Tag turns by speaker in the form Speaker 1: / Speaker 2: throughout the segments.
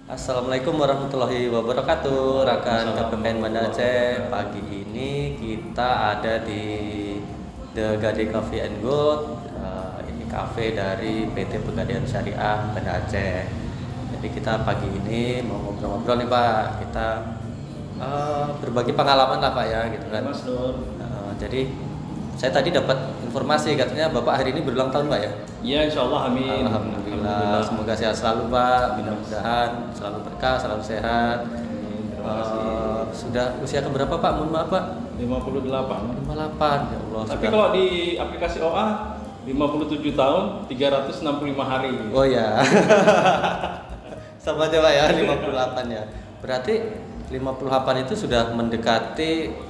Speaker 1: Assalamualaikum warahmatullahi wabarakatuh, rekan KPPN Banda Aceh. Pagi ini kita ada di The Gade Coffee and Gold. Ini kafe dari PT Pegadaian Syariah Banda Aceh. Jadi kita pagi ini mau ngobrol-ngobrol nih Pak. Kita berbagi pengalaman lah Pak ya, gitu kan.
Speaker 2: Mas Nur.
Speaker 1: Jadi saya tadi dapat informasi katanya Bapak hari ini berulang tahun Pak ya?
Speaker 2: Iya, insya Allah, amin.
Speaker 1: Alhamdulillah. Semoga sehat selalu Pak. Mudah-mudahan selalu berkah, selalu sehat.
Speaker 2: Amin. Terima kasih.
Speaker 1: Sudah usia keberapa Pak? Mohon maaf Pak.
Speaker 2: 58.
Speaker 1: 58 ya Allah.
Speaker 2: Tapi
Speaker 1: sudah.
Speaker 2: kalau di aplikasi OA 57 tahun 365 hari.
Speaker 1: Oh ya. Sama aja Pak ya, 58 ya. Berarti 58 itu sudah mendekati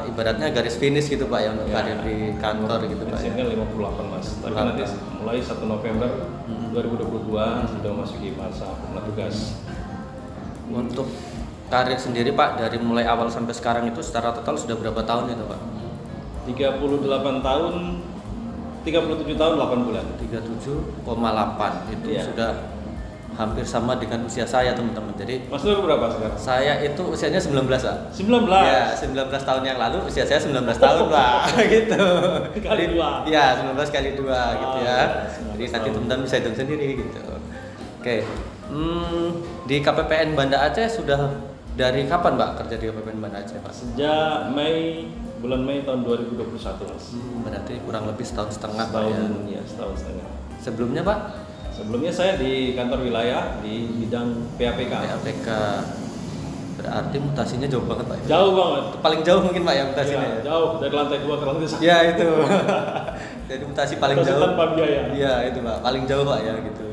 Speaker 1: ibaratnya garis finish gitu Pak ya untuk karir di kantor gitu Pak ya.
Speaker 2: Pensiunnya 58 Mas. Tapi nanti mulai 1 November 2022 sudah masuki masa tugas.
Speaker 1: Untuk karir sendiri Pak, dari mulai awal sampai sekarang itu secara total sudah berapa tahun itu Pak?
Speaker 2: 38 tahun 37 tahun 8 bulan.
Speaker 1: 37,8 itu
Speaker 2: Iya.
Speaker 1: sudah hampir sama dengan usia saya teman-teman. Jadi
Speaker 2: Mas Nur berapa sekarang?
Speaker 1: saya itu usianya 19 Pak.
Speaker 2: 19.
Speaker 1: Ya, 19 tahun yang lalu usia saya 19 tahun Pak. Gitu.
Speaker 2: Kali dua.
Speaker 1: Ya, 19 kali 2 gitu ya.
Speaker 2: 19
Speaker 1: Jadi nanti
Speaker 2: tahun.
Speaker 1: teman-teman bisa hitung sendiri gitu. Oke. Di KPPN Banda Aceh sudah dari kapan Pak kerja di KPPN Banda Aceh Pak?
Speaker 2: Sejak bulan Mei tahun 2021 Mas.
Speaker 1: Berarti kurang lebih setahun setengah Pak ya.
Speaker 2: Setahun setengah.
Speaker 1: Sebelumnya Pak?
Speaker 2: Sebelumnya saya di kantor wilayah di bidang PAPK.
Speaker 1: PAPK. Berarti mutasinya jauh banget Pak ya?
Speaker 2: Jauh banget.
Speaker 1: Paling jauh mungkin Pak ya mutasinya ya?
Speaker 2: Jauh dari lantai 2 ke lantai 1.
Speaker 1: Ya itu. Jadi mutasi paling
Speaker 2: Mutasi
Speaker 1: jauh
Speaker 2: tanpa biaya.
Speaker 1: Iya itu Pak, paling jauh Pak ya gitu.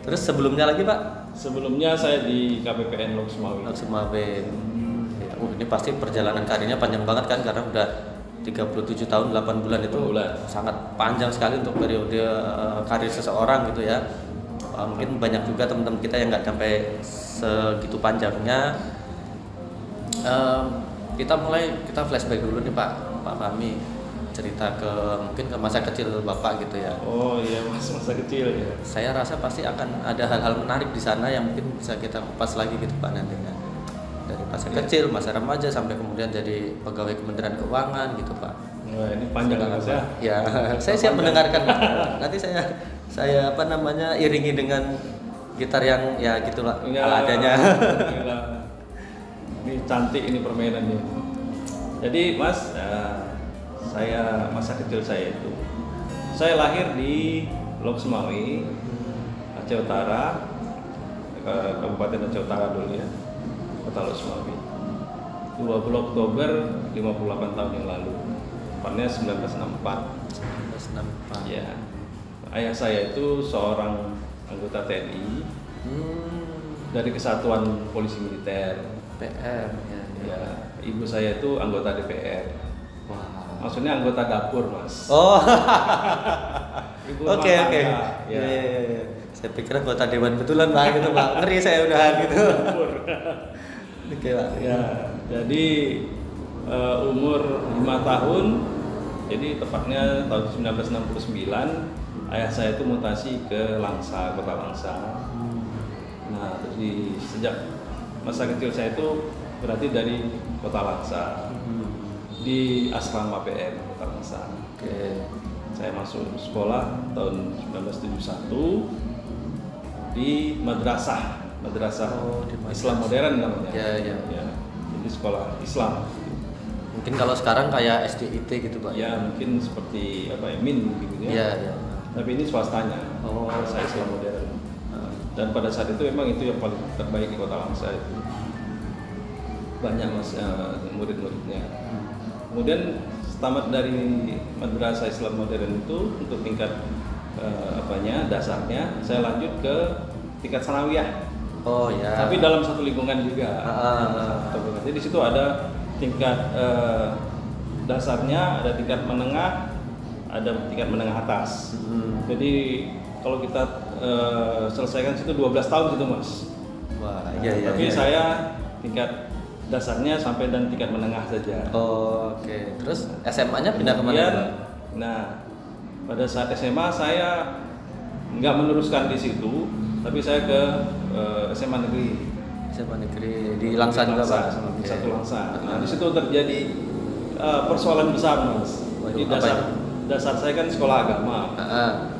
Speaker 1: Terus sebelumnya lagi Pak?
Speaker 2: Sebelumnya saya di KPPN Lok Sumawi.
Speaker 1: Sumawe. Ya, ini pasti perjalanan karirnya panjang banget kan karena udah 37 tahun 8 bulan itu sangat panjang sekali untuk periode karir seseorang gitu ya. Mungkin banyak juga teman-teman kita yang nggak sampai segitu panjangnya. Kita flashback dulu nih Pak Fahmi, cerita mungkin ke masa kecil Bapak gitu ya.
Speaker 2: Oh iya Mas, masa kecil ya.
Speaker 1: Saya rasa pasti akan ada hal-hal menarik di sana yang mungkin bisa kita kupas lagi gitu Pak nantinya. Dari masa kecil, masa remaja sampai kemudian jadi pegawai Kementerian Keuangan gitu Pak.
Speaker 2: Wah, ini panjang Mas ya.
Speaker 1: Ya, saya siap mendengarkan. Nanti saya iringi dengan gitar yang ya gitulah ala adanya.
Speaker 2: Ini cantik ini permainannya. Jadi Mas, saya masa kecil saya itu, saya lahir di Lok Sumawi, Aceh Utara, Kabupaten Aceh Utara dulu ya, Kota Lok Sumawi. 20 Oktober 58 tahun yang lalu, tepatnya 1964.
Speaker 1: 1964.
Speaker 2: Ya, ayah saya itu seorang anggota TNI dari Kesatuan Polisi Militer.
Speaker 1: PM ya.
Speaker 2: Ya, ibu saya itu anggota DPR.
Speaker 1: Wah.
Speaker 2: Maksudnya anggota dapur, Mas.
Speaker 1: Oh.
Speaker 2: Ibu
Speaker 1: Oke.
Speaker 2: rumah tangga.
Speaker 1: Ya. Saya pikir anggota dewan betulan Pak gitu Pak. Ngeri saya udahan gitu.
Speaker 2: Dapur.
Speaker 1: Oke Pak.
Speaker 2: Ya, jadi umur 5 tahun, jadi tepatnya tahun 1969, ayah saya itu mutasi ke Langsa, Kota Langsa. Nah, terus sejak masa kecil saya itu berarti dari Kota Langsa di asrama PM Kota Langsa.
Speaker 1: Oke.
Speaker 2: Saya masuk sekolah tahun 1971 di madrasah
Speaker 1: di madrasah.
Speaker 2: Islam modern namanya.
Speaker 1: Ya.
Speaker 2: Jadi sekolah Islam.
Speaker 1: Mungkin kalau sekarang kayak SDIT gitu Pak.
Speaker 2: Ya mungkin seperti MIN gitu ya.
Speaker 1: Iya.
Speaker 2: Tapi ini swastanya.
Speaker 1: Oh.
Speaker 2: Saya Islam modern. Dan pada saat itu memang itu yang paling terbaik di Kota Langsa itu. Banyak Mas murid-muridnya. Kemudian tamat dari madrasah Islam modern itu untuk tingkat dasarnya, saya lanjut ke tingkat sanawiyah.
Speaker 1: Oh ya.
Speaker 2: Tapi dalam satu lingkungan juga. Jadi di situ ada tingkat dasarnya, ada tingkat menengah, ada tingkat menengah atas. Jadi kalau kita selesaikan situ 12 tahun itu Mas.
Speaker 1: Wah, iya.
Speaker 2: Tapi saya tingkat dasarnya sampai dan tingkat menengah saja.
Speaker 1: Oh, oke. Terus SMA-nya pindah kemana?
Speaker 2: Kemudian, nah pada saat SMA saya nggak meneruskan di situ, tapi saya ke SMA negeri.
Speaker 1: SMA negeri di Langsa juga Pak.
Speaker 2: Satu Langsa. Nah, di situ terjadi persoalan besar Mas. Jadi dasar saya kan sekolah agama.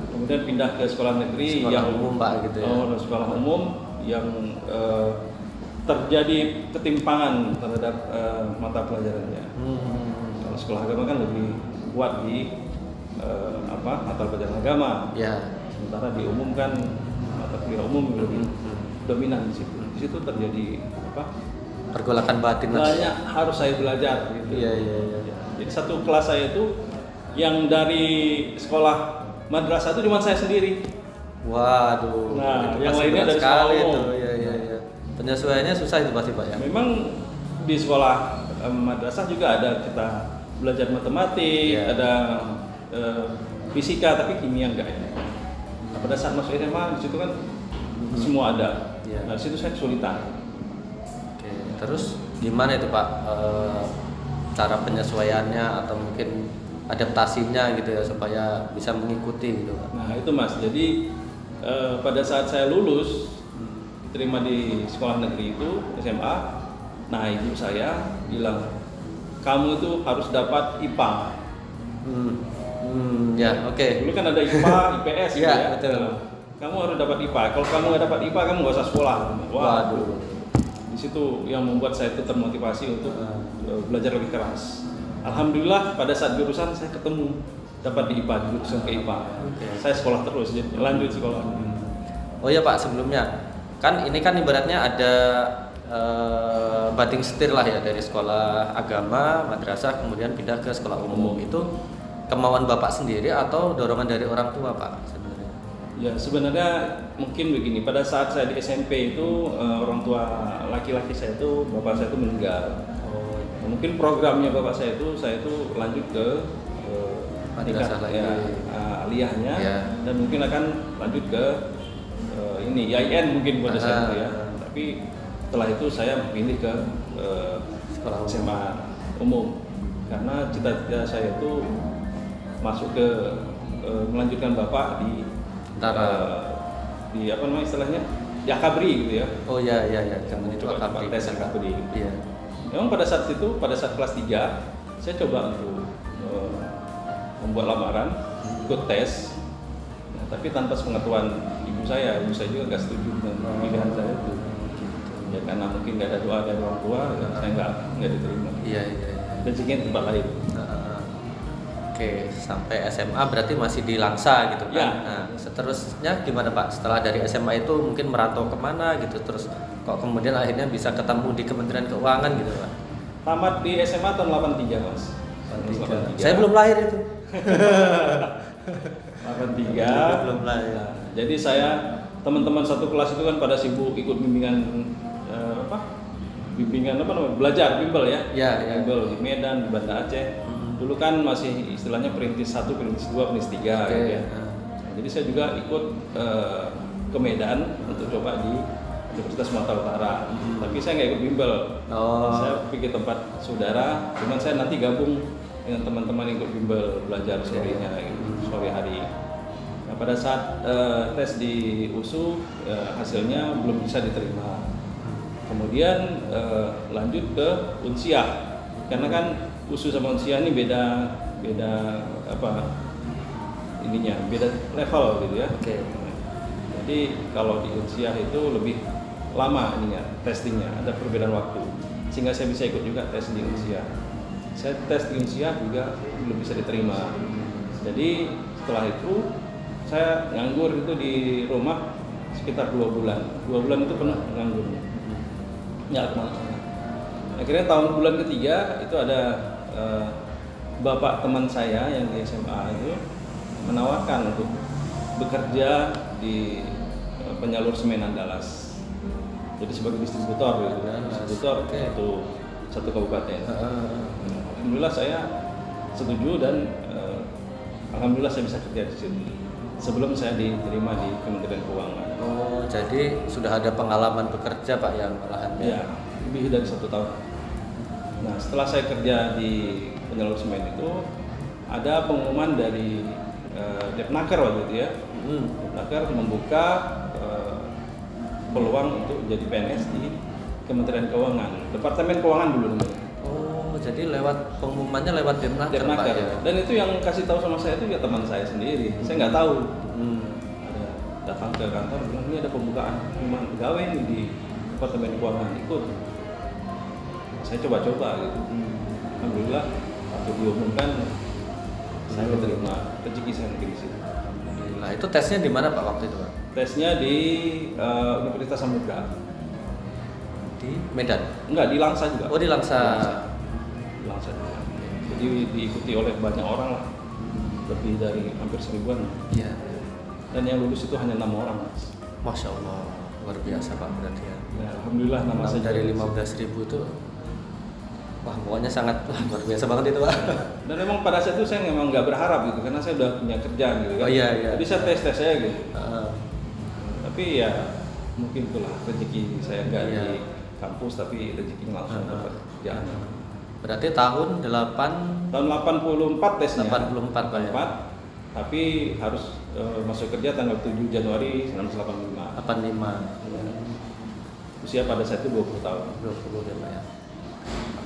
Speaker 2: Kemudian pindah ke sekolah negeri
Speaker 1: sekolah
Speaker 2: yang
Speaker 1: umum Pak gitu ya.
Speaker 2: Sekolah umum yang terjadi ketimpangan terhadap mata pelajarannya. Kalau sekolah agama kan lebih kuat di mata pelajaran agama.
Speaker 1: Ya.
Speaker 2: Sementara di umum kan mata kuliah umum lebih dominan di situ. Di situ terjadi
Speaker 1: pergolakan batin Mas.
Speaker 2: Banyak harus saya belajar gitu.
Speaker 1: Iya.
Speaker 2: Jadi satu kelas saya itu yang dari sekolah madrasah itu cuma saya sendiri.
Speaker 1: Waduh.
Speaker 2: Nah,
Speaker 1: itu
Speaker 2: yang
Speaker 1: pasti
Speaker 2: lainnya
Speaker 1: berat
Speaker 2: dari
Speaker 1: sekali
Speaker 2: sekolah
Speaker 1: itu.
Speaker 2: umum.
Speaker 1: Iya. Penyesuaiannya susah itu pasti Pak ya.
Speaker 2: Memang di sekolah madrasah juga ada kita belajar matematik, ada fisika, tapi kimia enggak ya. Nah, pada saat masuk SMA di situ kan semua ada. Nah, di situ saya kesulitan.
Speaker 1: Oke. Terus gimana itu Pak cara penyesuaiannya atau mungkin adaptasinya gitu ya supaya bisa mengikuti gitu Pak?
Speaker 2: Nah, itu Mas. Jadi pada saat saya lulus diterima di sekolah negeri itu SMA, nah ibu saya bilang kamu itu harus dapat IPA.
Speaker 1: Ya, oke.
Speaker 2: Dulu kan ada IPA, IPS gitu ya.
Speaker 1: Betul.
Speaker 2: Nah, kamu harus dapat IPA. Kalau kamu nggak dapat IPA, kamu nggak usah sekolah.
Speaker 1: Waduh.
Speaker 2: Di situ yang membuat saya itu termotivasi untuk belajar lebih keras. Alhamdulillah pada saat jurusan saya ketemu dapat di IPA, jurusan ke IPA. Saya sekolah terus, jadi lanjut sekolah.
Speaker 1: Oh iya Pak, sebelumnya kan ini kan ibaratnya ada banting setir lah ya dari sekolah agama, madrasah kemudian pindah ke sekolah umum. Itu kemauan Bapak sendiri atau dorongan dari orang tua Pak sebenarnya?
Speaker 2: Ya sebenarnya mungkin begini, pada saat saya di SMP itu orang tua laki-laki saya itu, bapak saya itu meninggal. Mungkin programnya bapak saya itu lanjut ke
Speaker 1: madrasah lagi,
Speaker 2: aliyahnya, dan mungkin akan lanjut ke IAIN mungkin pada saat itu ya. Tapi setelah itu saya pilih ke
Speaker 1: sekolah
Speaker 2: SMA umum karena cita-cita saya itu masuk ke melanjutkan bapak di apa namanya istilahnya Akabri gitu ya.
Speaker 1: Oh iya zaman itu Akabri.
Speaker 2: Tes Akabri.
Speaker 1: Iya.
Speaker 2: Memang pada saat itu pada saat kelas 3 saya coba untuk membuat lamaran, ikut tes. Nah, tapi tanpa sepengetahuan ibu saya juga nggak setuju dengan pilihan saya itu. Ya karena mungkin nggak ada doa dari orang tua, saya nggak diterima.
Speaker 1: Iya.
Speaker 2: Rezekinya tempat lain.
Speaker 1: Oke, sampai SMA berarti masih di Langsa gitu kan?
Speaker 2: Ya.
Speaker 1: Nah, seterusnya gimana Pak? Setelah dari SMA itu mungkin merantau kemana gitu, terus kok kemudian akhirnya bisa ketemu di Kementerian Keuangan gitu Pak?
Speaker 2: Tamat di SMA tahun 83 Mas.
Speaker 1: 83. Saya belum lahir itu.
Speaker 2: 83.
Speaker 1: Belum lahir.
Speaker 2: Jadi saya teman-teman satu kelas itu kan pada sibuk ikut bimbingan belajar bimbel ya.
Speaker 1: Iya.
Speaker 2: Bimbel di Medan, di Banda Aceh. Dulu kan masih istilahnya perintis 1, perintis 2, perintis 3 gitu ya. Jadi saya juga ikut ke Medan untuk coba di Universitas Sumatera Utara. Tapi saya nggak ikut bimbel. Saya pergi ke tempat saudara, cuman saya nanti gabung dengan teman-teman yang ikut bimbel belajar sorenya gitu, sore hari. Nah, pada saat tes di USU hasilnya belum bisa diterima. Kemudian lanjut ke Unsiah. Karena kan USU sama Unsiah ini beda level gitu ya. Jadi kalau di Unsiah itu lebih lama testingnya, ada perbedaan waktu. Sehingga saya bisa ikut juga tes di Unsiah. Saya tes di Unsiah juga belum bisa diterima. Jadi setelah itu saya nganggur itu di rumah sekitar 2 bulan. 2 bulan itu penuh nganggur. Ya, akhirnya bulan ketiga itu ada bapak teman saya yang di SMA itu menawarkan untuk bekerja di penyalur semen Andalas. Jadi sebagai distributor gitu kan, satu kabupaten. Alhamdulillah saya setuju dan alhamdulillah saya bisa kerja di sini. Sebelum saya diterima di Kementerian Keuangan.
Speaker 1: Oh, jadi sudah ada pengalaman bekerja Pak yang malahan
Speaker 2: ya? Lebih dari 1 tahun. Nah, setelah saya kerja di penyalur semen itu ada pengumuman dari Depnaker waktu itu ya. Depnaker membuka peluang untuk jadi PNS di Kementerian Keuangan, Departemen Keuangan dulu namanya.
Speaker 1: Oh, jadi lewat pengumumannya lewat Demnaker, Pak
Speaker 2: Demnaker.
Speaker 1: ya.
Speaker 2: Dan itu yang kasih tahu sama saya itu ya teman saya sendiri. Saya nggak tahu. Ada datang ke kantor bilang ini ada pembukaan pegawai nih di Departemen Keuangan, ikut. Saya coba-coba gitu. Alhamdulillah waktu diumumkan saya diterima, rezeki saya mungkin di situ.
Speaker 1: Nah, itu tesnya di mana Pak waktu itu, Pak?
Speaker 2: Tesnya di Universitas Samudra.
Speaker 1: Di Medan?
Speaker 2: Enggak, di Langsa juga.
Speaker 1: Oh, di Langsa.
Speaker 2: Di Langsa juga. Jadi diikuti oleh banyak orang lah. Lebih dari hampir 1000-an.
Speaker 1: Iya.
Speaker 2: Dan yang lulus itu hanya 6 orang, Mas.
Speaker 1: Masya Allah, luar biasa Pak berarti ya.
Speaker 2: Ya, alhamdulillah nama saya
Speaker 1: Dari 15.000 itu, wah pokoknya sangat luar biasa banget itu Pak.
Speaker 2: Dan memang pada saat itu saya memang nggak berharap gitu, karena saya udah punya kerjaan gitu kan.
Speaker 1: Oh iya.
Speaker 2: Jadi saya tes aja gitu.
Speaker 1: Uh,
Speaker 2: Tapi ya mungkin itulah rezeki saya nggak
Speaker 1: Iya.
Speaker 2: di kampus, tapi rezekinya langsung dapat kerjaan.
Speaker 1: berarti tahun 8
Speaker 2: Tahun 84 tesnya.
Speaker 1: 84 Pak ya.
Speaker 2: Tapi harus masuk kerja tanggal 7 Januari 1985.
Speaker 1: 85.
Speaker 2: Ya. Usia pada saat itu 20 tahun.
Speaker 1: 20 ya Pak ya.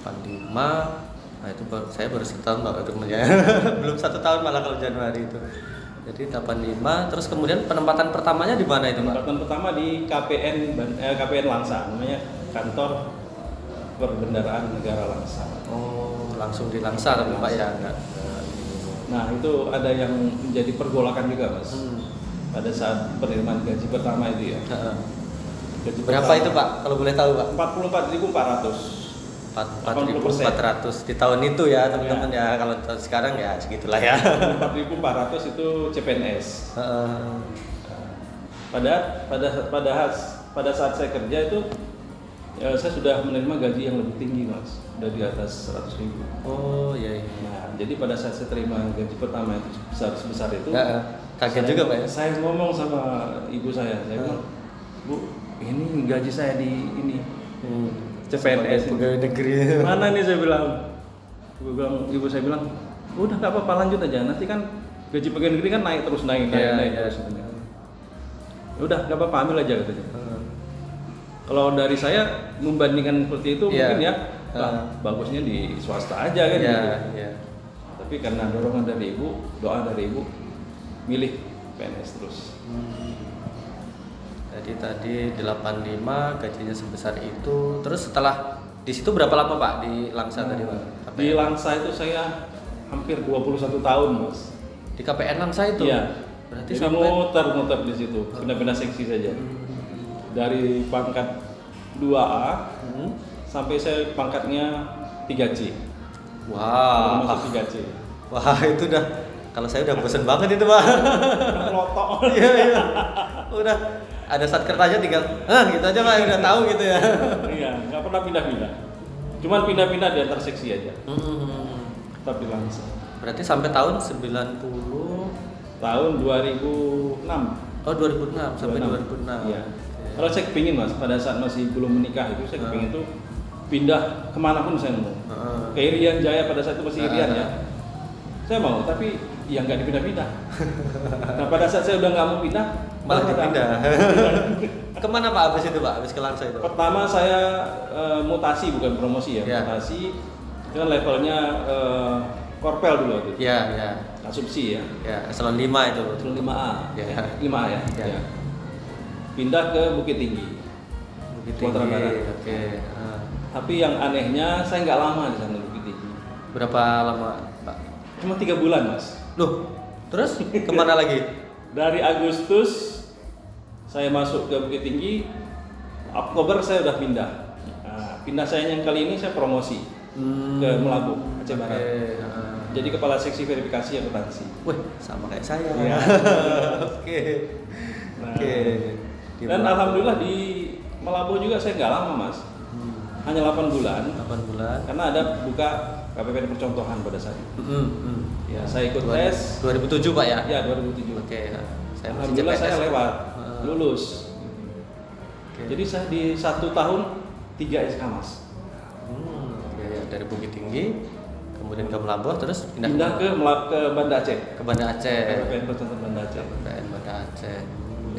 Speaker 1: 85. Nah itu saya baru 1 tahun Pak kerja. Belum 1 tahun malah kalau Januari itu. Jadi 85. Terus kemudian penempatan pertamanya di mana itu Pak?
Speaker 2: Penempatan pertama di KPN Langsa, namanya Kantor Perbendaharaan Negara Langsa.
Speaker 1: Oh, langsung di Langsa tapi Pak ya enggak.
Speaker 2: Nah itu ada yang menjadi pergolakan juga Mas. Pada saat penerimaan gaji pertama itu ya. Gaji
Speaker 1: Berapa
Speaker 2: pertama,
Speaker 1: itu Pak? Kalau boleh tahu Pak?
Speaker 2: 44.400.
Speaker 1: 4.400 di tahun itu ya teman-teman ya. Kalau tahun sekarang ya segitulah ya.
Speaker 2: 4.400 itu CPNS. Pada saat saya kerja itu ya, saya sudah menerima gaji yang lebih tinggi Mas, udah di atas 100.000.
Speaker 1: Oh iya.
Speaker 2: Nah, jadi pada saat saya terima gaji pertama itu sebesar itu,
Speaker 1: kaget juga Pak ya.
Speaker 2: Saya ngomong sama ibu saya bilang, Bu, ini gaji saya di ini CPNS
Speaker 1: pegawai negeri.
Speaker 2: mana nih, saya bilang. Ibu saya bilang, udah nggak apa-apa, lanjut aja, nanti kan gaji pegawai negeri kan naik terus terus. Udah nggak apa-apa, ambil aja katanya. Kalau dari saya membandingkan seperti itu mungkin ya bagusnya di swasta aja kan gitu. Tapi karena dorongan dari ibu, doa dari ibu, milih PNS terus.
Speaker 1: Jadi tadi 85 gajinya sebesar itu. Terus setelah di situ berapa lama Pak di Langsa tadi Pak?
Speaker 2: Di Langsa itu saya hampir 21 tahun Mas.
Speaker 1: Di KPN Langsa itu?
Speaker 2: Iya.
Speaker 1: Berarti
Speaker 2: jadi
Speaker 1: sampai
Speaker 2: muter-muter di situ, pindah-pindah seksi saja. Dari pangkat 2A sampai saya pangkatnya 3C.
Speaker 1: Wah.
Speaker 2: Masuk 3C.
Speaker 1: Wah, itu udah, kalau saya udah bosen banget itu Pak.
Speaker 2: Melotok.
Speaker 1: Iya. Udah ada satkertanya tinggal gitu aja Pak, udah tahu gitu ya.
Speaker 2: Iya, nggak pernah pindah-pindah. Cuman pindah-pindah di antar seksi aja. Tetap di Langsa.
Speaker 1: Berarti sampai tahun 90
Speaker 2: tahun 2006.
Speaker 1: Oh 2006 sampai 2006.
Speaker 2: Iya. Kalau saya kepingin Mas, pada saat masih belum menikah itu saya kepingin tuh pindah kemanapun saya mau. Ke Irian Jaya pada saat itu masih Irian ya. Saya mau, tapi ya nggak dipindah-pindah. Nah pada saat saya udah nggak mau pindah,
Speaker 1: malah dipindah. Kemana Pak habis itu Pak? Habis ke Langsa itu?
Speaker 2: Pertama saya mutasi, bukan promosi ya. Mutasi dengan levelnya korpel dulu waktu itu.
Speaker 1: Iya.
Speaker 2: Asumsi ya.
Speaker 1: Ya, eselon 5 itu.
Speaker 2: Eselon 5A.
Speaker 1: Ya.
Speaker 2: 5A ya.
Speaker 1: Ya.
Speaker 2: Pindah ke Bukit Tinggi. Sumatera Barat.
Speaker 1: Oke.
Speaker 2: Tapi yang anehnya saya nggak lama di sana Bukit Tinggi.
Speaker 1: Berapa lama Pak?
Speaker 2: Cuma 3 bulan Mas.
Speaker 1: Loh, terus kemana lagi?
Speaker 2: Dari Agustus saya masuk ke Bukit Tinggi, Oktober saya udah pindah. Nah, pindah saya yang kali ini saya promosi ke Melabu, Aceh Barat. Jadi kepala seksi verifikasi akuntansi.
Speaker 1: Wih, sama kayak saya.
Speaker 2: Ya.
Speaker 1: Oke.
Speaker 2: Nah, dan alhamdulillah di Melabu juga saya nggak lama Mas. Hanya 8 bulan.
Speaker 1: 8 bulan.
Speaker 2: Karena ada buka KPPN percontohan pada saat itu. Ya, saya ikut
Speaker 1: 2007 Pak ya?
Speaker 2: Ya, 2007.
Speaker 1: Oke. Saya masih
Speaker 2: alhamdulillah
Speaker 1: CPNS.
Speaker 2: saya lewat, lulus. Jadi saya di 1 tahun 3 SK Mas.
Speaker 1: Ya, dari Bukit Tinggi, kemudian ke Melabuh, terus
Speaker 2: pindah ke Banda Aceh.
Speaker 1: Ke Banda Aceh.
Speaker 2: KPPN percontohan Banda Aceh.
Speaker 1: KPPN Banda Aceh.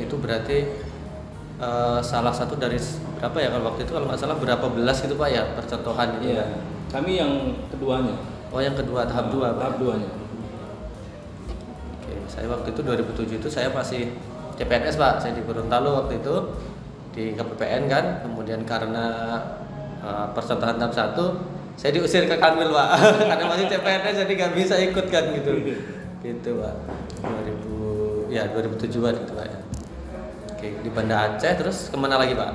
Speaker 1: Itu berarti salah satu dari berapa ya kalau waktu itu kalau nggak salah berapa belas gitu Pak ya percontohan gitu.
Speaker 2: Iya. Kami yang keduanya.
Speaker 1: Oh yang kedua tahap 2 Pak.
Speaker 2: Tahap 2-nya.
Speaker 1: Oke, saya waktu itu 2007 itu saya masih CPNS Pak, saya di Gorontalo waktu itu di KPPN kan, kemudian karena percontohan tahap 1 saya diusir ke Kanwil Pak, karena masih CPNS jadi nggak bisa ikut kan gitu, gitu Pak. 2007-an gitu Pak ya. Oke, di Banda Aceh terus kemana lagi Pak?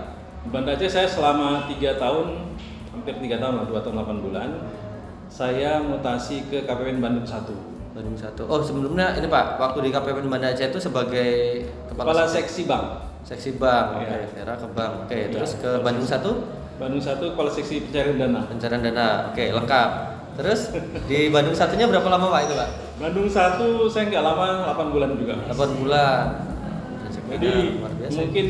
Speaker 2: Di Banda Aceh saya selama 3 tahun, hampir 3 tahun lah, 2 tahun 8 bulan. Saya mutasi ke KPPN Bandung 1.
Speaker 1: Bandung 1. Oh sebelumnya ini Pak, waktu di KPPN Banda Aceh itu sebagai
Speaker 2: Kepala Seksi Bank.
Speaker 1: Seksi Bank,
Speaker 2: Iya.
Speaker 1: oke, Vera ke Bank. Oke,
Speaker 2: Iya.
Speaker 1: terus ke Bandung 1?
Speaker 2: Bandung 1 Kepala Seksi Pencarian Dana.
Speaker 1: Pencarian dana, oke lengkap. Terus di Bandung satunya berapa lama Pak itu Pak?
Speaker 2: Bandung 1 saya nggak lama, 8 bulan juga.
Speaker 1: 8 bulan.
Speaker 2: Jadi
Speaker 1: Luar biasa.
Speaker 2: mungkin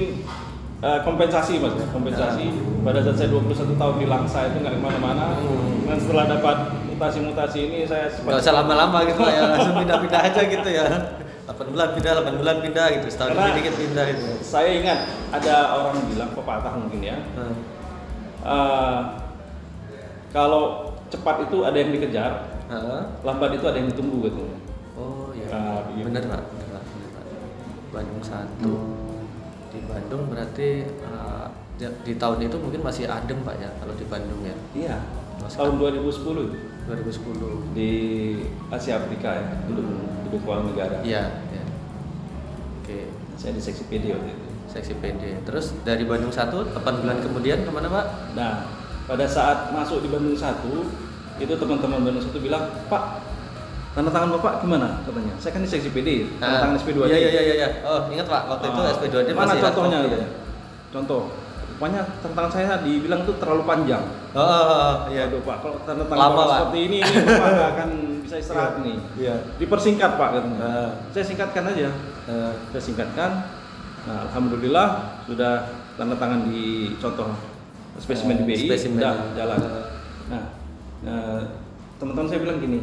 Speaker 2: kompensasi Mas ya, kompensasi. Pada saat saya 21 tahun di Langsa itu nggak kemana-mana. Dan setelah dapat mutasi-mutasi ini saya
Speaker 1: Nggak usah lama-lama gitu Pak ya, langsung pindah-pindah aja gitu ya. 8 bulan pindah, 8 bulan pindah gitu, setahun
Speaker 2: Karena
Speaker 1: dikit pindah gitu.
Speaker 2: saya ingat ada orang bilang pepatah mungkin ya. Kalau cepat itu ada yang dikejar, lambat itu ada yang ditunggu gitu.
Speaker 1: Oh iya,
Speaker 2: Begitu.
Speaker 1: bener Pak, bener Pak. Bandung 1 di Bandung berarti di tahun itu mungkin masih adem Pak ya kalau di Bandung ya.
Speaker 2: Iya.
Speaker 1: Mas
Speaker 2: Tahun 2010
Speaker 1: 2010.
Speaker 2: di Asia Afrika ya, untuk keuangan negara.
Speaker 1: Iya, iya. Oke,
Speaker 2: Saya di seksi PD waktu itu.
Speaker 1: seksi PD. Terus dari Bandung 1 8 bulan kemudian kemana Pak?
Speaker 2: Nah, pada saat masuk di Bandung 1 itu teman-teman Bandung 1 bilang, Pak, tanda tangan Bapak gimana? Katanya. Saya kan di seksi PD, tanda tangan SP2D.
Speaker 1: Iya. Oh, ingat Pak, waktu itu SP2D
Speaker 2: mana
Speaker 1: masih
Speaker 2: contohnya?
Speaker 1: hard copy,
Speaker 2: Gitu?
Speaker 1: ya?
Speaker 2: Contoh, rupanya tanda tangan saya dibilang tuh terlalu panjang.
Speaker 1: Iya.
Speaker 2: Aduh Pak, kalau tanda tangan
Speaker 1: Lama,
Speaker 2: Bapak
Speaker 1: Pak.
Speaker 2: seperti ini Bapak nggak akan bisa istirahat nih.
Speaker 1: Iya.
Speaker 2: Dipersingkat Pak katanya. Saya singkatkan aja. Saya singkatkan. Nah, alhamdulillah sudah tanda tangan di contoh spesimen di BI
Speaker 1: Spesimen.
Speaker 2: sudah jalan. Nah, teman-teman saya bilang gini,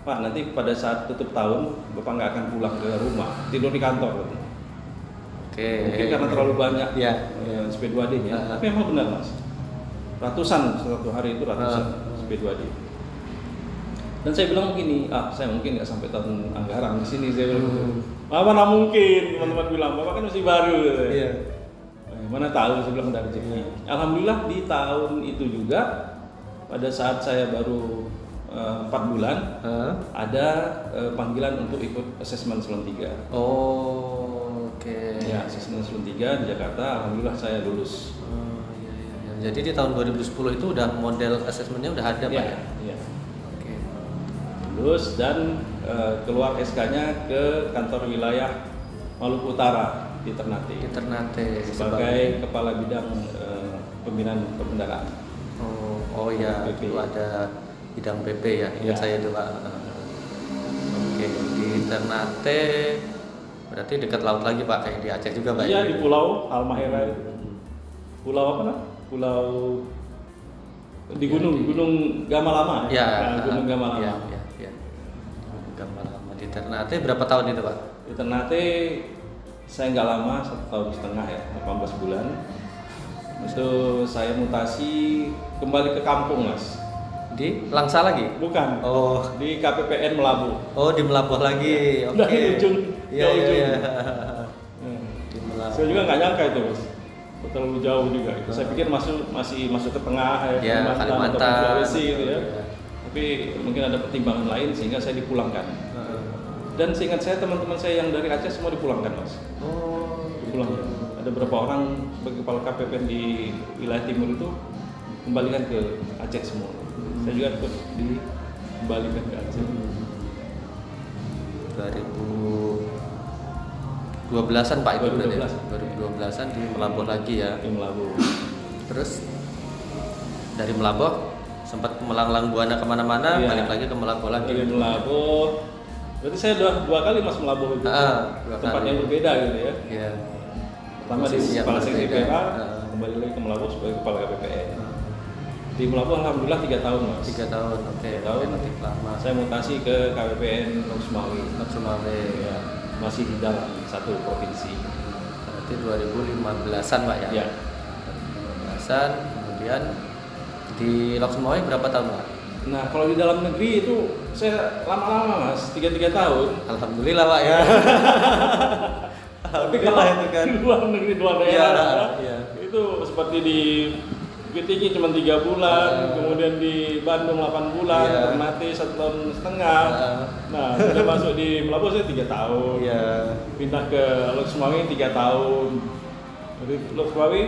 Speaker 2: Pak nanti pada saat tutup tahun Bapak nggak akan pulang ke rumah, tidur di kantor. Katanya.
Speaker 1: Oke.
Speaker 2: Mungkin karena terlalu banyak
Speaker 1: Iya.
Speaker 2: SP2D-nya. Tapi emang benar Mas. Ratusan satu hari itu ratusan SP2D. Dan saya bilang begini, saya mungkin nggak sampai tahun anggaran di sini saya bilang. Mana mungkin teman-teman bilang, Bapak kan masih baru.
Speaker 1: Iya.
Speaker 2: Mana tahu saya bilang dari rezeki. Alhamdulillah di tahun itu juga pada saat saya baru 4 bulan ada panggilan untuk ikut asesmen Selon 3.
Speaker 1: Oh, oke.
Speaker 2: Ya, asesmen Selon 3 di Jakarta, alhamdulillah saya lulus.
Speaker 1: Iya. Jadi di tahun 2010 itu udah model asesmennya udah ada Pak ya?
Speaker 2: Iya.
Speaker 1: Oke.
Speaker 2: Lulus dan keluar SK-nya ke kantor wilayah Maluku Utara di Ternate.
Speaker 1: Di Ternate
Speaker 2: Sebagai kepala bidang pembinaan perbendaharaan.
Speaker 1: Oh iya,
Speaker 2: PP.
Speaker 1: itu ada bidang PP ya, ingat
Speaker 2: Ya.
Speaker 1: saya itu Pak. Oke, di Ternate berarti dekat laut lagi Pak, kayak di Aceh juga Pak?
Speaker 2: Iya,
Speaker 1: ya?
Speaker 2: di Pulau Halmahera itu. Pulau apa nak? Pulau di Gunung Gamalama.
Speaker 1: Ya,
Speaker 2: Nah, Gunung Gamalama.
Speaker 1: Iya. Gamalama di Ternate berapa tahun itu Pak?
Speaker 2: Di Ternate saya nggak lama, 1,5 tahun ya, 18 bulan. Itu saya mutasi kembali ke kampung Mas.
Speaker 1: Di Langsa lagi?
Speaker 2: Bukan.
Speaker 1: Oh,
Speaker 2: Di KPPN Melabuh.
Speaker 1: di Melabuh lagi. Oke.
Speaker 2: Dari ujung
Speaker 1: Iya. Di Melabuh.
Speaker 2: Saya juga nggak nyangka itu Mas. Terlalu jauh juga. Itu. Saya pikir masih masuk ke tengah
Speaker 1: Ya,
Speaker 2: Kalimantan,
Speaker 1: Kalimantan.
Speaker 2: atau Sulawesi gitu ya.
Speaker 1: Iya.
Speaker 2: Tapi mungkin ada pertimbangan lain sehingga saya dipulangkan. Dan seingat saya teman-teman saya yang dari Aceh semua dipulangkan Mas.
Speaker 1: Oh,
Speaker 2: Dipulangkan. Ada beberapa orang sebagai kepala KPPN di wilayah timur itu kembalikan ke Aceh semua. Saya juga ikut dikembalikan ke Aceh.
Speaker 1: 2012-an Pak itu berarti.
Speaker 2: 2012.
Speaker 1: 2012-an di Melabuh lagi ya.
Speaker 2: Di Melabuh.
Speaker 1: Terus dari Melabuh sempat melanglang buana kemana-mana,
Speaker 2: Iya.
Speaker 1: balik lagi ke Melabuh lagi.
Speaker 2: Dari Melabuh. Berarti saya dua kali Mas Melabuh itu.
Speaker 1: Dua
Speaker 2: Tempat
Speaker 1: kali.
Speaker 2: yang berbeda gitu ya.
Speaker 1: Iya.
Speaker 2: Pertama di
Speaker 1: Posisi yang
Speaker 2: kepala seksi
Speaker 1: berbeda.
Speaker 2: PPA, kembali lagi ke Melabuh sebagai kepala KPPN. Di Melabuh alhamdulillah 3 tahun Mas.
Speaker 1: 3 tahun, oke.
Speaker 2: 3 tahun.
Speaker 1: Relatif lama.
Speaker 2: Saya mutasi ke KPPN Lok Sumawi.
Speaker 1: Sumawe.
Speaker 2: Ya, masih di dalam satu provinsi.
Speaker 1: Berarti berarti 2015-an Pak ya?
Speaker 2: Ya.
Speaker 1: 2015-an, kemudian di Lok Sumawi berapa tahun Pak?
Speaker 2: Nah, kalau di dalam negeri itu saya lama-lama Mas, 3 tahun.
Speaker 1: Alhamdulillah Pak ya.
Speaker 2: Tapi kalau
Speaker 1: itu kan
Speaker 2: di luar negeri, luar daerah,
Speaker 1: iya.
Speaker 2: itu seperti di Bukit Tinggi cuma 3 bulan, kemudian di Bandung 8 bulan,
Speaker 1: Iya.
Speaker 2: Ternate 1,5 tahun. Nah, sudah masuk di Melabuh saya 3 tahun.
Speaker 1: Iya.
Speaker 2: Pindah ke Lok Sumawi 3 tahun. Dari Lok Sumawi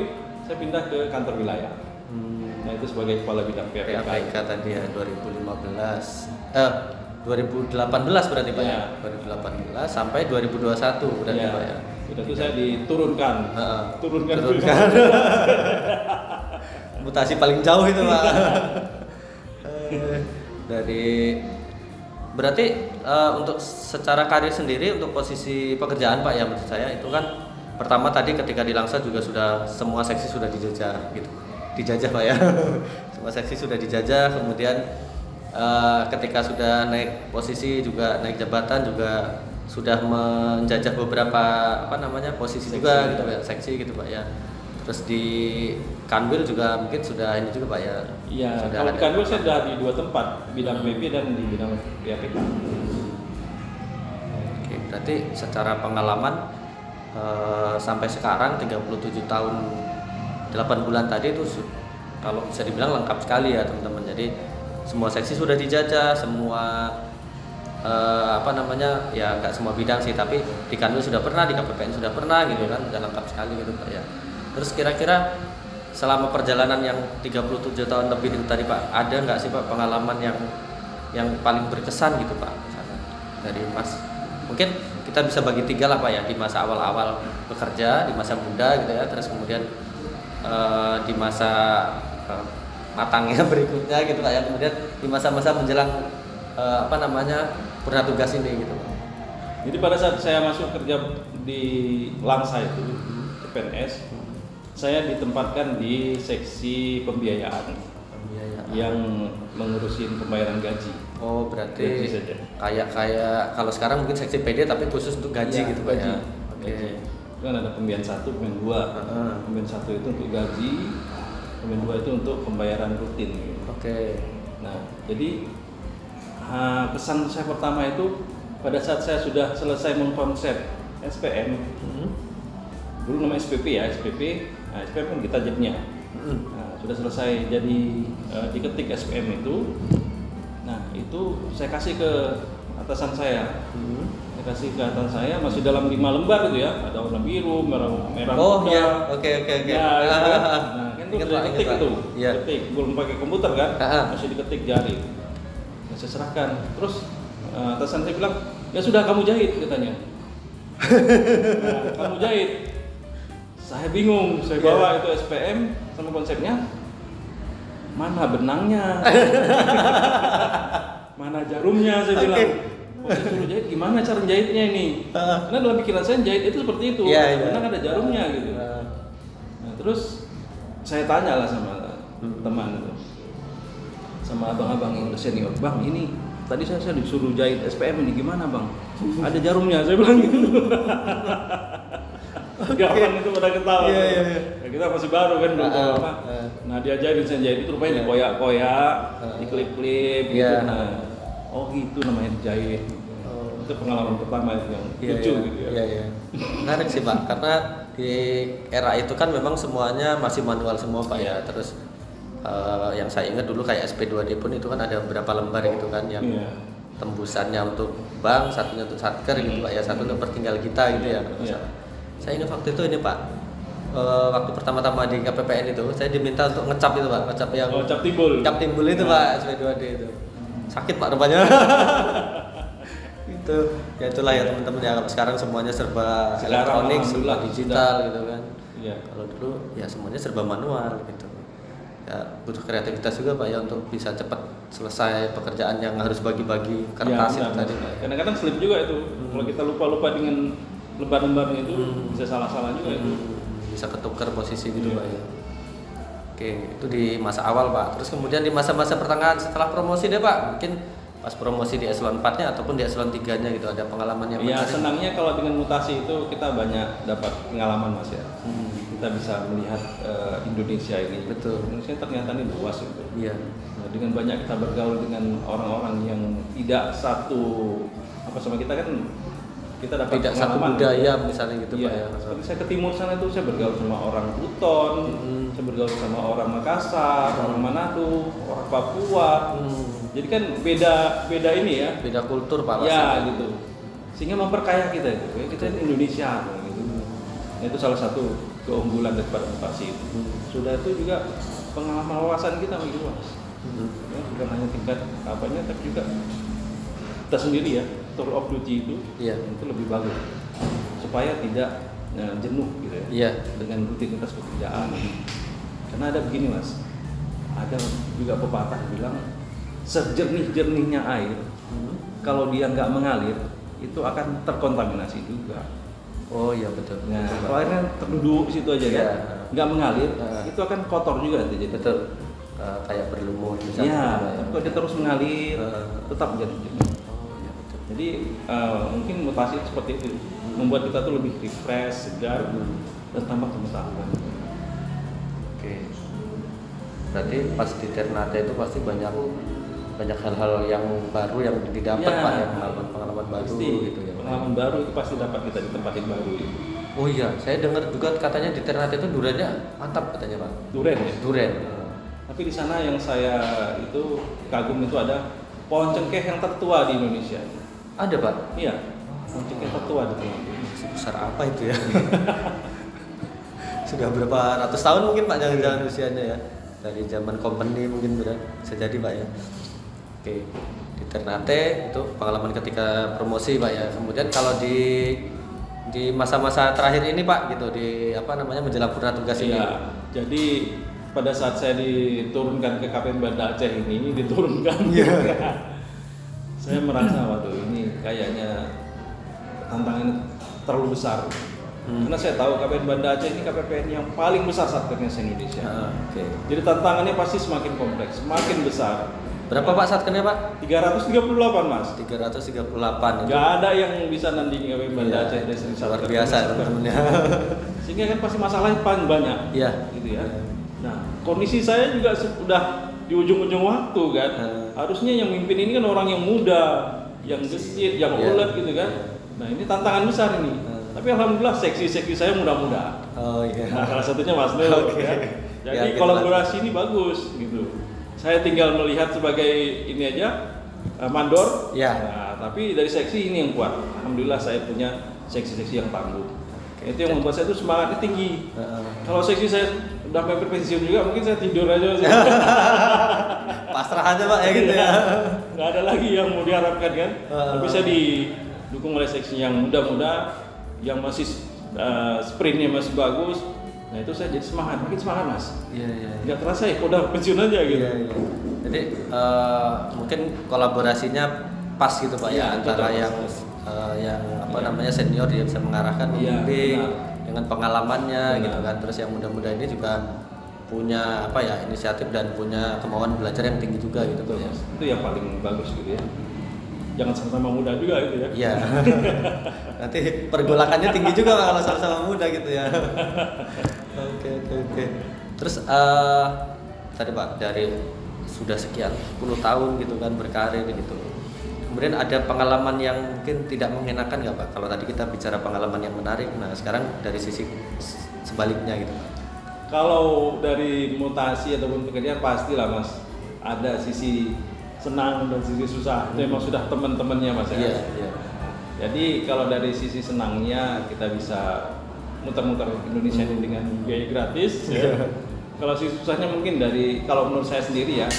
Speaker 2: saya pindah ke kantor wilayah. Nah, itu sebagai kepala bidang PPK.
Speaker 1: PPK tadi ya 2018 berarti Pak ya?
Speaker 2: Iya.
Speaker 1: 2018 sampai 2021 berarti
Speaker 2: Ya,
Speaker 1: Pak ya?
Speaker 2: sudah itu saya diturunkan.
Speaker 1: Heeh.
Speaker 2: Turunkan.
Speaker 1: Mutasi paling jauh itu Pak. Dari berarti untuk secara karir sendiri untuk posisi pekerjaan Pak ya, menurut saya itu kan pertama tadi ketika di Langsa juga sudah semua seksi sudah dijajah gitu, dijajah Pak ya. Semua seksi sudah dijajah, kemudian ketika sudah naik posisi juga naik jabatan juga sudah menjajah beberapa posisi
Speaker 2: Seksi,
Speaker 1: juga gitu
Speaker 2: ya.
Speaker 1: ya, seksi gitu Pak ya. Terus di Kanwil juga mungkin sudah ini juga Pak ya.
Speaker 2: Iya,
Speaker 1: Sudah
Speaker 2: kalau
Speaker 1: ada.
Speaker 2: di Kanwil saya sudah di 2 tempat, bidang PP dan di bidang PPK.
Speaker 1: Oke, berarti secara pengalaman sampai sekarang 37 tahun 8 bulan tadi itu kalau bisa dibilang lengkap sekali ya teman-teman. Jadi semua seksi sudah dijajah, semua ya nggak semua bidang sih, tapi di Kanwil sudah pernah, di KPPN sudah pernah gitu kan, udah lengkap sekali gitu Pak ya. Terus kira-kira selama perjalanan yang 37 tahun lebih itu tadi Pak, ada nggak sih Pak pengalaman yang paling berkesan gitu Pak misalnya dari Mas? Mungkin kita bisa bagi 3 lah Pak ya, di masa awal-awal bekerja, di masa muda gitu ya, terus kemudian di masa matangnya berikutnya gitu Pak ya, kemudian di masa-masa menjelang purna tugas ini gitu Pak.
Speaker 2: Jadi pada saat saya masuk kerja di Langsa itu, PNS, saya ditempatkan di seksi pembiayaan yang mengurusin pembayaran gaji.
Speaker 1: Oh berarti
Speaker 2: Gaji saja.
Speaker 1: kayak kalau sekarang mungkin seksi PD tapi khusus untuk gaji
Speaker 2: Ya,
Speaker 1: gitu Pak
Speaker 2: gaji.
Speaker 1: ya. Oke.
Speaker 2: Gaji. Itu kan ada pembiayaan 1, pembiayaan 2. Pembiayaan 1 itu untuk gaji, pembiayaan 2 itu untuk pembayaran rutin. Gitu.
Speaker 1: Oke.
Speaker 2: Nah, jadi pesan saya pertama itu pada saat saya sudah selesai mengkonsep SPM, dulu namanya SPP ya, SPP. Nah, SPM kan kita jadinya. Nah, sudah selesai jadi diketik SPM itu. Nah, itu saya kasih ke atasan saya. Saya kasih ke atasan saya masih dalam 5 lembar gitu ya. Ada warna biru, merah
Speaker 1: Oh
Speaker 2: muda.
Speaker 1: iya, oke.
Speaker 2: Ya, gitu kan. Nah, kan itu
Speaker 1: Ingat,
Speaker 2: sudah
Speaker 1: Pak,
Speaker 2: diketik
Speaker 1: ingat,
Speaker 2: itu.
Speaker 1: Pak. Iya.
Speaker 2: Ketik, belum pakai komputer kan?
Speaker 1: Ah.
Speaker 2: Masih diketik jari. Nah, saya serahkan. Terus atasan saya bilang, "Ya sudah kamu jahit," katanya. Nah, kamu jahit. Saya bingung, saya bawa itu SPM sama konsepnya. Mana benangnya? Mana jarumnya? Saya bilang. Oh, saya suruh jahit, gimana cara jahitnya ini? Karena dalam pikiran saya jahit itu seperti itu.
Speaker 1: Iya.
Speaker 2: Benang ada jarumnya gitu. Nah, terus saya tanya lah sama teman itu, sama abang-abang yang udah senior, "Bang, ini tadi saya disuruh jahit SPM ini gimana Bang? Ada jarumnya," saya bilang gitu. Gampang itu pada ketawa.
Speaker 1: Iya.
Speaker 2: Ya, kita masih baru kan belum tahu apa. Nah, dia jahitin saya jahit itu rupanya dikoyak-koyak, diklip-klip gitu.
Speaker 1: Iya.
Speaker 2: Nah, oh gitu namanya jahit. Itu pengalaman pertama itu yang lucu gitu ya.
Speaker 1: Iya. Menarik sih Pak, karena di era itu kan memang semuanya masih manual semua Pak ya. Terus yang saya ingat dulu kayak SP2D pun itu kan ada beberapa lembar gitu kan yang tembusannya untuk bank, satunya untuk satker gitu Pak ya, satu untuk pertinggal kita gitu ya. Saya ingat waktu itu ini Pak, waktu pertama-tama di KPPN itu saya diminta untuk ngecap itu Pak, ngecap yang
Speaker 2: cap timbul.
Speaker 1: Cap timbul itu Pak, SP2D itu. Sakit Pak rupanya. Itu ya itulah ya teman-teman ya, sekarang semuanya serba
Speaker 2: Sekarang
Speaker 1: elektronik, serba
Speaker 2: alhamdulillah
Speaker 1: digital
Speaker 2: sudah.
Speaker 1: gitu kan.
Speaker 2: Iya.
Speaker 1: Kalau dulu ya semuanya serba manual gitu. Ya butuh kreativitas juga Pak ya untuk bisa cepat selesai pekerjaan yang harus bagi-bagi kertas itu tadi Pak. Ya.
Speaker 2: Kadang-kadang slip juga itu. Kalau kita lupa-lupa dengan lembar-lembarnya itu bisa salah-salah juga itu.
Speaker 1: Bisa ketukar posisi gitu Pak ya. Oke, itu di masa awal Pak. Terus kemudian di masa-masa pertengahan setelah promosi deh Pak, mungkin pas promosi di eselon 4-nya ataupun di eselon 3-nya gitu, ada pengalaman yang
Speaker 2: Ya,
Speaker 1: menarik?
Speaker 2: senangnya kalau dengan mutasi itu kita banyak dapat pengalaman Mas ya. Kita bisa melihat Indonesia ini.
Speaker 1: Betul.
Speaker 2: Indonesia ternyata ini luas itu.
Speaker 1: Iya.
Speaker 2: Nah, dengan banyak kita bergaul dengan orang-orang yang tidak satu apa sama kita kan, kita dapat
Speaker 1: Tidak satu
Speaker 2: pengalaman.
Speaker 1: budaya misalnya gitu
Speaker 2: Iya,
Speaker 1: Pak ya.
Speaker 2: seperti saya ke timur sana itu saya bergaul sama orang Buton, saya bergaul sama orang Makassar, orang Manado, orang Papua. Jadi kan beda ini ya.
Speaker 1: Beda kultur Pak.
Speaker 2: Ya
Speaker 1: pasti.
Speaker 2: gitu. Sehingga memperkaya kita itu. Ya, kita ini Indonesia gitu. Nah, itu salah satu keunggulan daripada mutasi itu. Sudah itu juga pengalaman wawasan kita makin luas. Ya, bukan hanya tingkat apanya, tapi juga kita sendiri ya, tour of duty itu,
Speaker 1: Iya.
Speaker 2: itu lebih bagus supaya tidak jenuh gitu ya.
Speaker 1: Iya.
Speaker 2: Dengan rutinitas pekerjaan. Karena ada begini Mas, ada juga pepatah bilang sejernih-jernihnya air, kalau dia nggak mengalir itu akan terkontaminasi juga.
Speaker 1: Oh iya betul.
Speaker 2: Nah,
Speaker 1: Betul, Pak.
Speaker 2: kalau airnya terduduk situ aja
Speaker 1: Iya.
Speaker 2: kan, nggak mengalir,
Speaker 1: Nah.
Speaker 2: itu akan kotor juga nanti jadi.
Speaker 1: Betul. Kayak berlumur misalnya.
Speaker 2: Iya,
Speaker 1: Pak, ya.
Speaker 2: tapi kalau dia terus mengalir, tetap jernih.
Speaker 1: Oh iya betul.
Speaker 2: Jadi mungkin mutasi seperti itu membuat kita tuh lebih refresh, segar, dan tambah pengetahuan.
Speaker 1: Oke. Berarti pas di Ternate itu pasti banyak hal-hal yang baru yang didapat
Speaker 2: Ya,
Speaker 1: Pak ya, pengalaman baru
Speaker 2: pasti.
Speaker 1: gitu ya. Pak.
Speaker 2: Pengalaman baru itu pasti dapat kita di tempat yang baru itu.
Speaker 1: Oh iya, saya dengar juga katanya di Ternate itu duriannya mantap katanya Pak.
Speaker 2: Duren ya.
Speaker 1: Durian.
Speaker 2: Tapi di sana yang saya itu kagum itu ada pohon cengkeh yang tertua di Indonesia.
Speaker 1: Ada Pak.
Speaker 2: Iya, pohon cengkeh tertua di Ternate.
Speaker 1: Sebesar apa itu ya? Sudah berapa ratus tahun mungkin Pak jangan-jangan usianya ya. Dari zaman company mungkin bisa jadi Pak ya. Oke, di Ternate itu pengalaman ketika promosi Pak ya. Kemudian kalau di masa-masa terakhir ini Pak gitu, di apa namanya menjelang purna tugas ini.
Speaker 2: Iya, jadi pada saat saya diturunkan ke KPN Banda Aceh ini saya merasa waduh ini kayaknya tantangan terlalu besar. Karena saya tahu KPN Banda Aceh ini KPPN yang paling besar satkernya se-Indonesia.
Speaker 1: Oke.
Speaker 2: Jadi tantangannya pasti semakin kompleks, semakin besar.
Speaker 1: Berapa Pak satkernya Pak?
Speaker 2: 338 Mas.
Speaker 1: 338.
Speaker 2: Nggak ada yang bisa nandingi KPN Banda Aceh dari Sri
Speaker 1: Luar
Speaker 2: Satker.
Speaker 1: biasa teman-temannya.
Speaker 2: Sehingga kan pasti masalahnya paling banyak.
Speaker 1: Iya.
Speaker 2: Gitu ya. Nah, kondisi saya juga sudah di ujung-ujung waktu kan. Harusnya yang mimpin ini kan orang yang muda, yang gesit, yang
Speaker 1: Iya.
Speaker 2: ulet gitu kan. Nah, ini tantangan besar ini. Tapi alhamdulillah seksi-seksi saya muda-muda.
Speaker 1: Oh iya.
Speaker 2: Nah, salah satunya Mas Nul
Speaker 1: Oke.
Speaker 2: ya.
Speaker 1: Ya,
Speaker 2: Jadi
Speaker 1: gitu
Speaker 2: kolaborasi ini bagus gitu. Saya tinggal melihat sebagai ini aja mandor.
Speaker 1: Ya.
Speaker 2: Nah, tapi dari seksi ini yang kuat. Alhamdulillah saya punya seksi-seksi yang tangguh. Itu yang membuat saya itu semangatnya tinggi. Kalau seksi saya udah sampai pensiun juga mungkin saya tidur aja.
Speaker 1: Pasrah aja Pak ya gitu ya.
Speaker 2: Nggak ada lagi yang mau diharapkan kan. Tapi saya didukung oleh seksi yang muda-muda, yang masih sprintnya masih bagus. Nah itu saya jadi semangat, makin semangat Mas.
Speaker 1: Iya iya.
Speaker 2: Nggak terasa ya, kok udah pensiun aja gitu.
Speaker 1: Iya, iya. Jadi mungkin kolaborasinya pas gitu Pak
Speaker 2: Iya,
Speaker 1: ya antara
Speaker 2: betul,
Speaker 1: yang yang apa namanya senior dia bisa mengarahkan,
Speaker 2: Iya,
Speaker 1: membimbing
Speaker 2: benar.
Speaker 1: dengan pengalamannya
Speaker 2: Benar.
Speaker 1: gitu kan. Terus yang muda-muda ini juga punya apa ya inisiatif dan punya kemauan belajar yang tinggi juga gitu Pak
Speaker 2: Betul,
Speaker 1: ya.
Speaker 2: Mas. Itu yang paling bagus gitu ya. Jangan sama-sama muda juga gitu ya.
Speaker 1: Iya. Nanti pergolakannya tinggi juga Pak kalau sama-sama muda gitu ya. Oke. Terus tadi Pak dari sudah sekian 10 tahun gitu kan berkarir gitu. Kemudian ada pengalaman yang mungkin tidak mengenakan nggak Pak? Kalau tadi kita bicara pengalaman yang menarik, nah sekarang dari sisi sebaliknya gitu Pak.
Speaker 2: Kalau dari mutasi ataupun pekerjaan pastilah Mas ada sisi senang dan sisi susah. Itu memang sudah teman-temannya Mas ya.
Speaker 1: Iya, iya.
Speaker 2: Jadi kalau dari sisi senangnya kita bisa muter-muter Indonesia ini dengan biaya gratis. Ya. Kalau sisi susahnya mungkin dari kalau menurut saya sendiri ya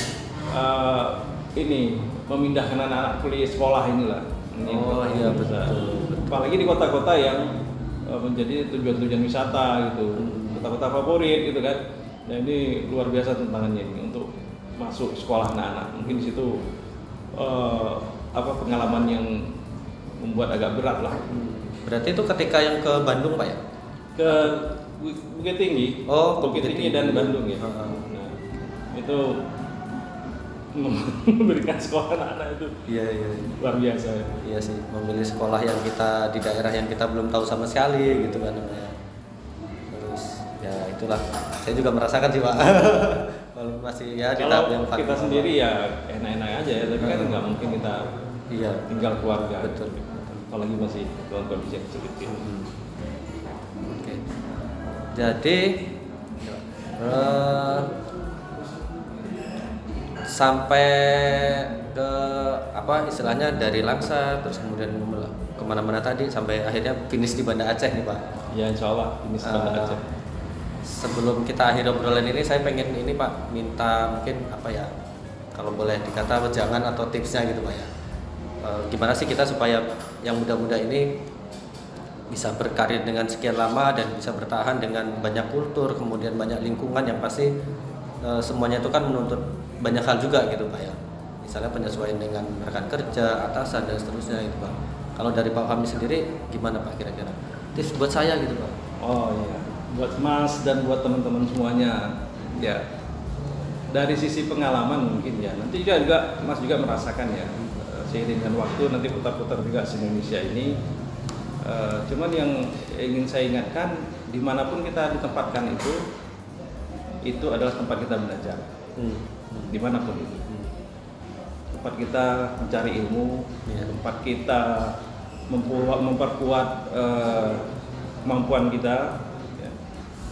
Speaker 2: ini memindahkan anak-anak kuliah sekolah inilah. Ini
Speaker 1: Oh iya
Speaker 2: yang
Speaker 1: betul.
Speaker 2: susah. Apalagi di kota-kota yang menjadi tujuan-tujuan wisata gitu, kota-kota favorit gitu kan. Nah ini luar biasa tantangannya ini untuk masuk sekolah anak-anak. Mungkin di situ pengalaman yang membuat agak berat lah.
Speaker 1: Berarti itu ketika yang ke Bandung Pak ya?
Speaker 2: Ke Bukit Tinggi.
Speaker 1: Oh, ke
Speaker 2: Bukit
Speaker 1: Bukit
Speaker 2: Tinggi
Speaker 1: Tinggi.
Speaker 2: dan Bandung ya.
Speaker 1: Heeh.
Speaker 2: Nah, itu memberikan sekolah anak-anak itu
Speaker 1: Iya, iya.
Speaker 2: luar biasa.
Speaker 1: Iya sih, memilih sekolah yang kita di daerah yang kita belum tahu sama sekali gitu kan namanya. Terus ya itulah, saya juga merasakan sih Pak. Kalau masih ya di tahap yang
Speaker 2: Kalau kita sendiri ya enak-enak aja ya, tapi kan nggak mungkin kita
Speaker 1: Iya,
Speaker 2: tinggal keluarga.
Speaker 1: betul.
Speaker 2: Apalagi masih dalam kondisi yang kecil-kecil.
Speaker 1: Oke. Jadi eh, sampai ke apa istilahnya dari Langsa terus kemudian kemana-mana tadi sampai akhirnya finish di Banda Aceh nih Pak.
Speaker 2: Ya insya Allah ini Banda Aceh.
Speaker 1: Sebelum kita akhiri obrolan ini saya pengen ini Pak minta mungkin apa ya kalau boleh dikata wejangan atau tipsnya gitu Pak ya. Gimana sih kita supaya yang muda-muda ini bisa berkarir dengan sekian lama dan bisa bertahan dengan banyak kultur kemudian banyak lingkungan yang pasti semuanya itu kan menuntut banyak hal juga gitu Pak ya. Misalnya penyesuaian dengan rekan kerja, atasan dan seterusnya gitu Pak. Kalau dari Pak Fahmi sendiri gimana Pak kira-kira? Tips buat saya gitu Pak.
Speaker 2: Oh iya, buat Mas dan buat teman-teman semuanya ya. Dari sisi pengalaman mungkin ya, nanti juga Mas juga merasakan ya, seiring dengan waktu nanti putar-putar juga di Indonesia ini. Cuman yang ingin saya ingatkan, dimanapun kita ditempatkan itu adalah tempat kita belajar. Dimanapun itu, tempat kita mencari ilmu, tempat kita memperkuat kemampuan kita. Ya.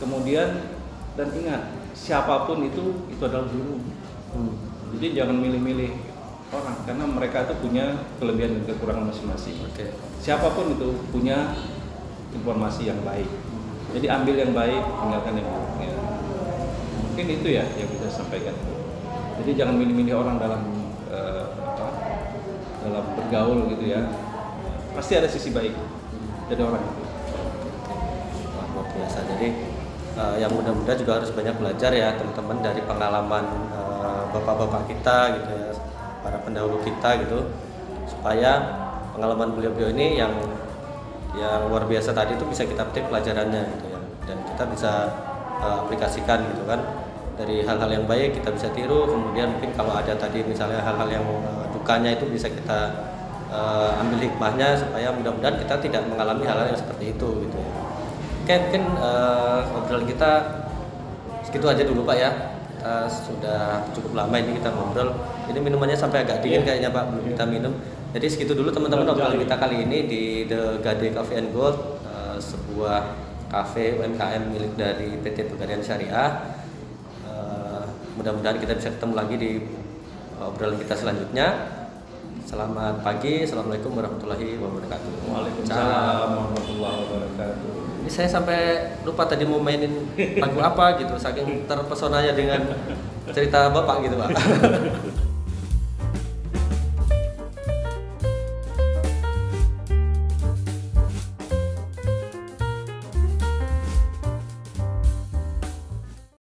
Speaker 2: Kemudian dan ingat, siapapun itu adalah guru. Jadi jangan milih-milih orang karena mereka itu punya kelebihan dan kekurangan masing-masing.
Speaker 1: Oke.
Speaker 2: Siapapun itu punya informasi yang baik. Jadi ambil yang baik, tinggalkan yang buruk. Ya. Mungkin itu ya yang bisa sampaikan. Jadi jangan milih-milih orang dalam dalam bergaul gitu ya. Pasti ada sisi baik dari orang itu.
Speaker 1: Wah, luar biasa. Jadi yang muda-muda juga harus banyak belajar ya teman-teman dari pengalaman bapak-bapak kita gitu ya, para pendahulu kita gitu, supaya pengalaman beliau-beliau ini yang luar biasa tadi itu bisa kita petik pelajarannya gitu ya, dan kita bisa aplikasikan gitu kan. Dari hal-hal yang baik kita bisa tiru, kemudian mungkin kalau ada tadi misalnya hal-hal yang dukanya itu bisa kita ambil hikmahnya supaya mudah-mudahan kita tidak mengalami hal-hal yang seperti itu gitu ya. Oke, mungkin obrolan kita segitu aja dulu Pak ya. Kita sudah cukup lama ini kita ngobrol. Ini minumannya sampai agak dingin kayaknya Pak, belum kita minum. Jadi segitu dulu teman-teman obrolan kita kali ini di The Gade Coffee and Gold, sebuah kafe UMKM milik dari PT Pegadaian Syariah. Mudah-mudahan kita bisa ketemu lagi di obrolan kita selanjutnya. Selamat pagi, assalamualaikum warahmatullahi wabarakatuh.
Speaker 2: Waalaikumsalam warahmatullahi wabarakatuh.
Speaker 1: Ini saya sampai lupa tadi mau mainin lagu apa gitu, saking terpesonanya dengan cerita Bapak gitu Pak.